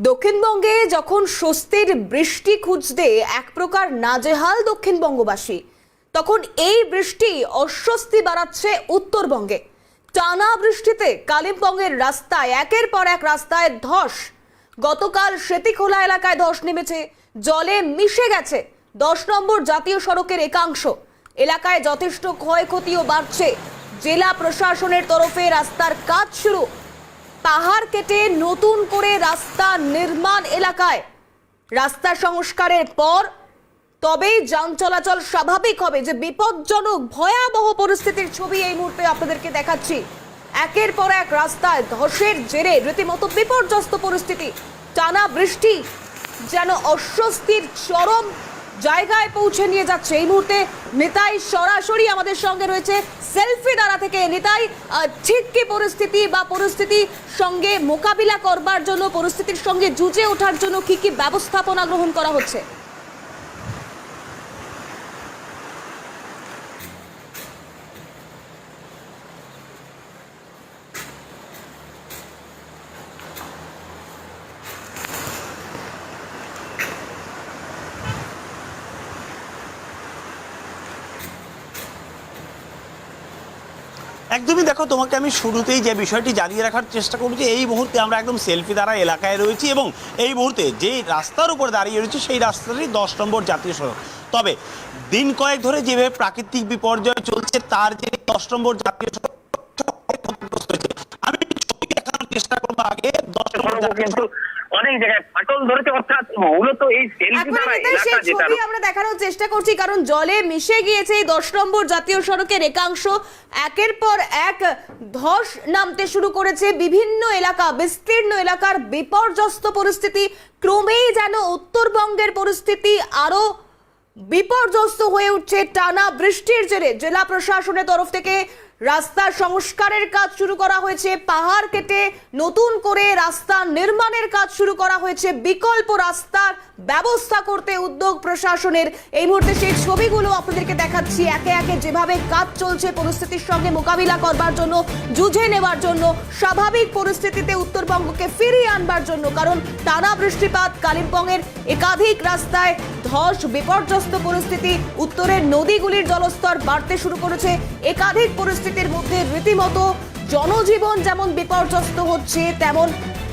দক্ষিণবঙ্গে যখন স্বস্তির বৃষ্টি খুঁজতে এক প্রকার নাজেহাল দক্ষিণবঙ্গবাসী, তখন এই বৃষ্টি অস্বস্তি বাড়াচ্ছে উত্তরবঙ্গে। টানা বৃষ্টিতে কালিম্পংয়ের রাস্তায় একের পর এক রাস্তায় ধস। গতকাল সেতিখোলা এলাকায় ধস নেমেছে, জলে মিশে গেছে 10 নম্বর জাতীয় সড়কের একাংশ। এলাকায় যথেষ্ট ক্ষয়ক্ষতিও বাড়ছে। জেলা প্রশাসনের তরফে রাস্তার কাজ শুরু। পাহাড় কেটে নতুন করে রাস্তা নির্মাণ এলাকায়। রাস্তা সংস্কারের পর তবেই যান চলাচল স্বাভাবিক হবে। যে বিপজ্জনক ভয়াবহ পরিস্থিতির ছবি এই মুহূর্তে আপনাদেরকে দেখাচ্ছি। একের পর এক রাস্তায় ধসের জেরে রীতিমতো বিপর্যস্ত পরিস্থিতি। টানা বৃষ্টি যেন অস্বস্তির চরম জায়গায় পৌঁছে নিয়ে যাচ্ছে। এই মুহূর্তে নিতাই সরাসরি আমাদের সঙ্গে রয়েছে সেলফি দ্বারা থেকে। নিতাই, ঠিক কি পরিস্থিতি বা পরিস্থিতির সঙ্গে মোকাবিলা করবার জন্য, পরিস্থিতির সঙ্গে যুঝে ওঠার জন্য কি কি ব্যবস্থাপনা গ্রহণ করা হচ্ছে? একদমই দেখো, তোমাকে আমি শুরুতেই যে বিষয়টি জানিয়ে রাখার চেষ্টা করছি, এই মুহূর্তে আমরা একদম সেলফি দ্বারা এলাকায় রয়েছি এবং এই মুহূর্তে যে রাস্তার উপর দাঁড়িয়ে রয়েছে সেই রাস্তাটি 10 নম্বর জাতীয় সড়ক। তবে দিন কয়েক ধরে যেভাবে প্রাকৃতিক বিপর্যয় চলছে তার যে 10 নম্বর জাতীয় সড়ক ক্ষতিগ্রস্ত হয়েছে। আমি ছবি দেখানোর চেষ্টা করবো। আগে 10 নম্বর কিন্তু অনেক জায়গায় ফাটল ধরেছে, অর্থাৎ মূলত এই সেলফি দ্বারা এলাকা যেটা আমরা দেখানোর চেষ্টা করছি, কারণ জলে মিশে গিয়েছে এই 10 নম্বর জাতীয় সড়কের একাংশ। একের পর এক ধস নামতে শুরু করেছে। বিভিন্ন এলাকা, বিস্তীর্ণ এলাকার বিপর্যস্ত পরিস্থিতি। ক্রমেই যেন উত্তরবঙ্গের পরিস্থিতি আরো বিপর্যস্ত হয়ে উঠছে টানা বৃষ্টির জেরে। জেলা প্রশাসনের তরফ থেকে রাস্তা সংস্কারের কাজ শুরু করা হয়েছে। পাহাড় কেটে নতুন করে রাস্তা নির্মাণের কাজ শুরু করা হয়েছে। বিকল্প রাস্তার ব্যবস্থা করতে উদ্যোগ প্রশাসনের। এই মুহূর্তে সেই ছবিগুলো আপনাদেরকে দেখাচ্ছি। একে একে যেভাবে কাজ চলছে পরিস্থিতির সঙ্গে মোকাবিলা করবার জন্য, যুঝে নেবার জন্য, স্বাভাবিক পরিস্থিতিতে উত্তরবঙ্গকে ফিরিয়ে আনবার জন্য। কারণ টানা বৃষ্টিপাত, কালিম্পংয়ের একাধিক রাস্তায় ধস, বিপর্যস্ত পরিস্থিতি। উত্তরের নদীগুলির জলস্তর বাড়তে শুরু করেছে। একাধিক পরিস্থিতির মধ্যে রীতিমতো জনজীবন যেমন বিপর্যস্ত হচ্ছে, তেমন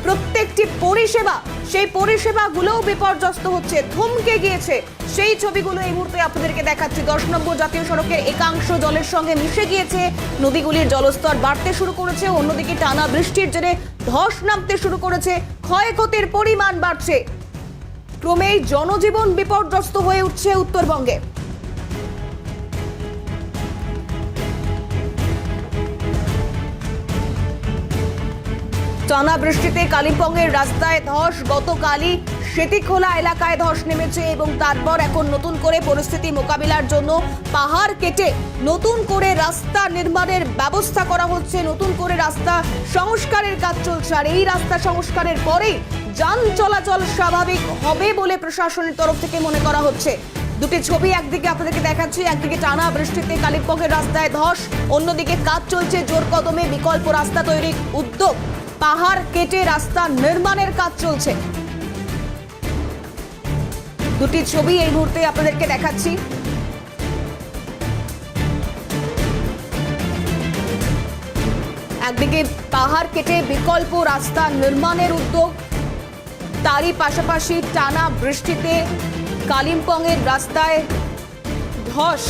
প্রত্যেকটি পরিষেবা, সেই পরিষেবাগুলোও বিপর্যস্ত হচ্ছে, থমকে গিয়েছে। সেই ছবিগুলো এই মুহূর্তে আপনাদেরকে দেখাচ্ছি। 10 নম্বর জাতীয় সড়কের একাংশ জলের সঙ্গে মিশে গিয়েছে। নদীগুলির জলস্তর বাড়তে শুরু করেছে। অন্যদিকে টানা বৃষ্টির জেরে ধস নামতে শুরু করেছে। ক্ষয়ক্ষতির পরিমাণ বাড়ছে। ক্রমেই জনজীবন বিপর্যস্ত হয়ে উঠছে উত্তরবঙ্গে। টানা বৃষ্টিতে কালিম্পংয়ের রাস্তায় ধস। গতকালই সেতিখোলা এলাকায় ধস নেমেছে এবং তারপর এখন নতুন করে পরিস্থিতি মোকাবিলার জন্য পাহাড় কেটে নতুন করে রাস্তা নির্মাণের ব্যবস্থা করা হচ্ছে। নতুন করে রাস্তা সংস্কারের কাজ চলছে। আর এই রাস্তা সংস্কারের পরেই যান চলাচল স্বাভাবিক হবে বলে প্রশাসনের তরফ থেকে মনে করা হচ্ছে। দুটি ছবি একদিকে আপনাদেরকে দেখাচ্ছি। একদিকে টানা বৃষ্টিতে কালিম্পংয়ের রাস্তায় ধস, অন্যদিকে কাজ চলছে জোর কদমে বিকল্প রাস্তা তৈরির উদ্যোগ। পাহাড় কেটে রাস্তা নির্মাণের কাজ চলছে। দুটি ছবি এই মুহূর্তে আপনাদেরকে দেখাচ্ছি। একদিকে পাহাড় কেটে বিকল্প রাস্তা নির্মাণের উদ্যোগ, তারই পাশাপাশি টানা বৃষ্টিতে কালিম্পংয়ের রাস্তায় ধস।